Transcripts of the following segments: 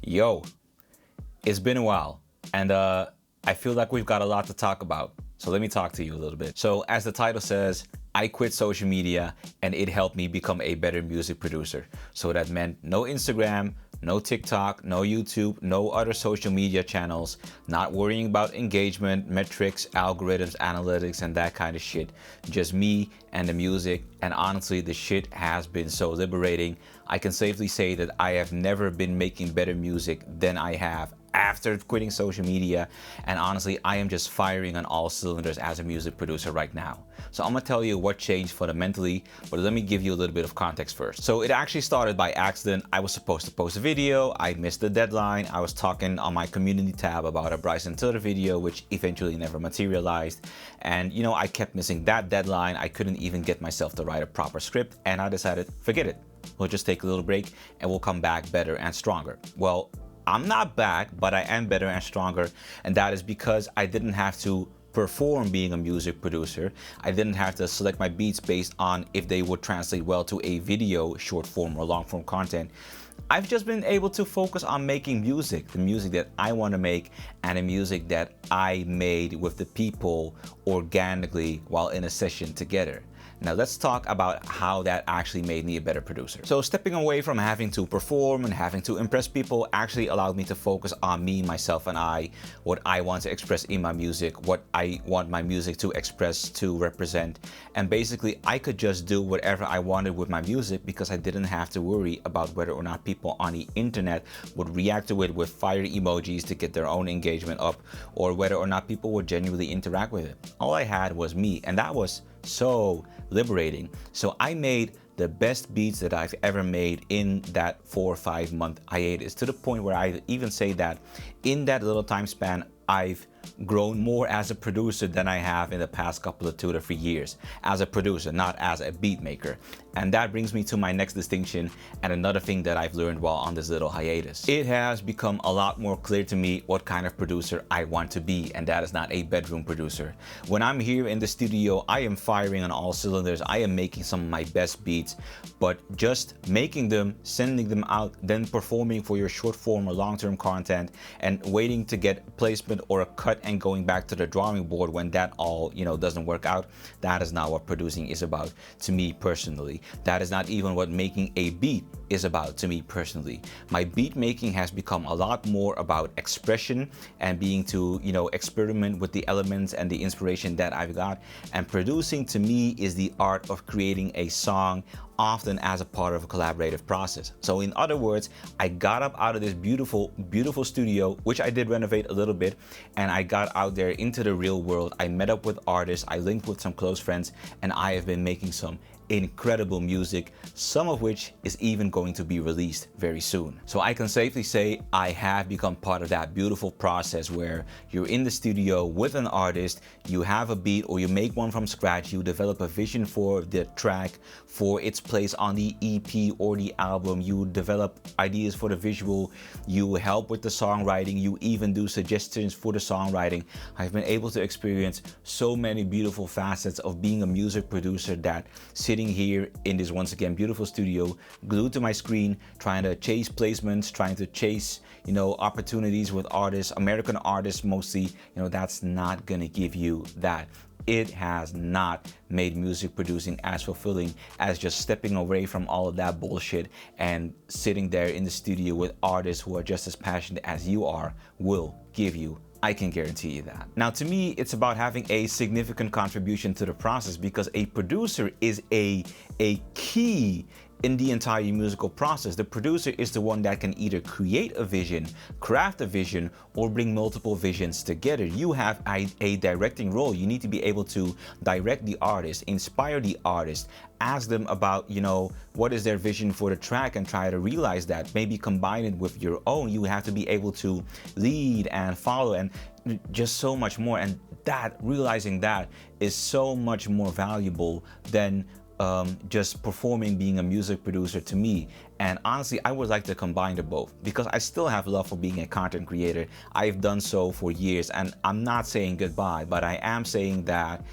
Yo, it's been a while, and I feel like we've got a lot to talk about. So let me talk to you a little bit. So, as the title says, I quit social media and it helped me become a better music producer. So that meant no Instagram, no TikTok, no YouTube, no other social media channels, not worrying about engagement, metrics, algorithms, analytics, and that kind of shit. Just me and the music. And honestly, the shit has been so liberating. I can safely say that I have never been making better music than I have after quitting social media. And honestly, I am just firing on all cylinders as a music producer right now. So I'm gonna tell you what changed fundamentally, but let me give you a little bit of context first. So it actually started by accident. I was supposed to post a video, I missed the deadline. I was talking on my community tab about a Bryson Tiller video, which eventually never materialized. And I kept missing that deadline. I couldn't even get myself to write a proper script, and I decided, forget it. We'll just take a little break and we'll come back better and stronger. Well, I'm not back, but I am better and stronger, and that is because I didn't have to perform being a music producer. I didn't have to select my beats based on if they would translate well to a video, short form or long form content. I've just been able to focus on making music, the music that I want to make, and the music that I made with the people organically while in a session together. Now let's talk about how that actually made me a better producer. So stepping away from having to perform and having to impress people actually allowed me to focus on me, myself, and I, what I want to express in my music, what I want my music to express, to represent. And basically I could just do whatever I wanted with my music because I didn't have to worry about whether or not people on the internet would react to it with fire emojis to get their own engagement up, or whether or not people would genuinely interact with it. All I had was me, and that was so liberating. So I made the best beats that I've ever made in that 4 or 5 month hiatus, to the point where I even say that in that little time span, I've grown more as a producer than I have in the past couple of 2 to 3 years as a producer, not as a beat maker. And that brings me to my next distinction and another thing that I've learned while on this little hiatus. It has become a lot more clear to me what kind of producer I want to be, and that is not a bedroom producer. When I'm here in the studio, I am firing on all cylinders. I am making some of my best beats, but just making them, sending them out, then performing for your short form or long-term content and waiting to get placement or a cut and going back to the drawing board when that all doesn't work out, that is not what producing is about to me personally. That is not even what making a beat is about to me personally. My beat making has become a lot more about expression and being to experiment with the elements and the inspiration that I've got. And producing to me is the art of creating a song, often as a part of a collaborative process. So in other words, I got up out of this beautiful studio, which I did renovate a little bit, and I got out there into the real world. I met up with artists, I linked with some close friends, and I have been making some incredible music, some of which is even going to be released very soon. So I can safely say I have become part of that beautiful process where you're in the studio with an artist, you have a beat or you make one from scratch, you develop a vision for the track, for its place on the EP or the album, you develop ideas for the visual, you help with the songwriting, you even do suggestions for the songwriting. I've been able to experience so many beautiful facets of being a music producer that sitting here in this once again beautiful studio, glued to my screen, trying to chase placements, trying to chase opportunities with artists, American artists mostly, that's not gonna give you that. It has not made music producing as fulfilling as just stepping away from all of that bullshit and sitting there in the studio with artists who are just as passionate as you are will give you. I can guarantee you that. Now, to me, it's about having a significant contribution to the process, because a producer is a key in the entire musical process. The producer is the one that can either create a vision, craft a vision, or bring multiple visions together. You have a directing role. You need to be able to direct the artist, inspire the artist, ask them about, what is their vision for the track and try to realize that. Maybe combine it with your own. You have to be able to lead and follow and just so much more. And realizing that is so much more valuable than just performing being a music producer to me. And honestly, I would like to combine the both, because I still have love for being a content creator. I've done so for years, and I'm not saying goodbye, but I am saying that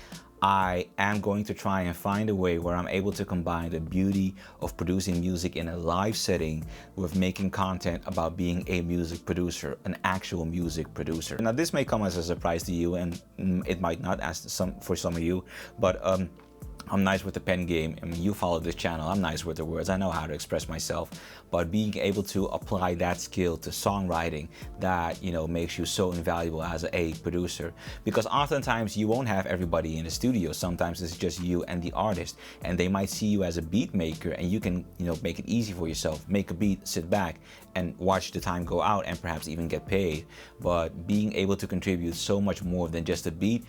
I am going to try and find a way where I'm able to combine the beauty of producing music in a live setting with making content about being a music producer, an actual music producer. Now, this may come as a surprise to you, and it might not for some of you, but I'm nice with the pen game. I mean, you follow this channel, I'm nice with the words. I know how to express myself, but being able to apply that skill to songwriting, that, you know, makes you so invaluable as a producer, because oftentimes you won't have everybody in the studio. Sometimes it's just you and the artist, and they might see you as a beat maker, and you can, you know, make it easy for yourself. Make a beat, sit back and watch the time go out, and perhaps even get paid. But being able to contribute so much more than just a beat,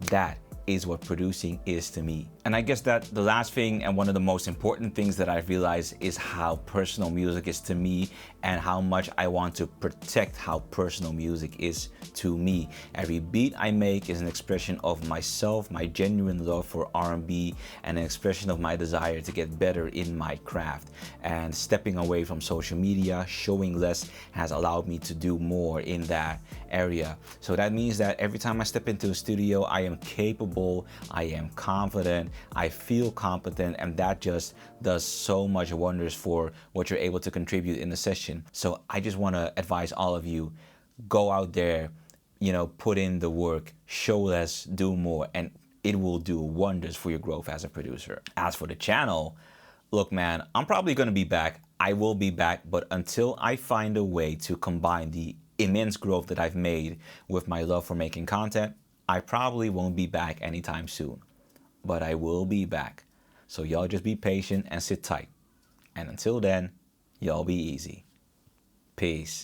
that is what producing is to me. And I guess that the last thing, and one of the most important things that I've realized, is how personal music is to me, and how much I want to protect how personal music is to me. Every beat I make is an expression of myself, my genuine love for R&B, and an expression of my desire to get better in my craft. And stepping away from social media, showing less, has allowed me to do more in that area. So that means that every time I step into a studio, I am capable, I am confident, I feel competent, and that just does so much wonders for what you're able to contribute in the session. So I just want to advise all of you, go out there, you know, put in the work, show less, do more, and it will do wonders for your growth as a producer. As for the channel, look, man, I'm probably going to be back. I will be back, but until I find a way to combine the immense growth that I've made with my love for making content, I probably won't be back anytime soon. But I will be back. So y'all just be patient and sit tight. And until then, y'all be easy. Peace.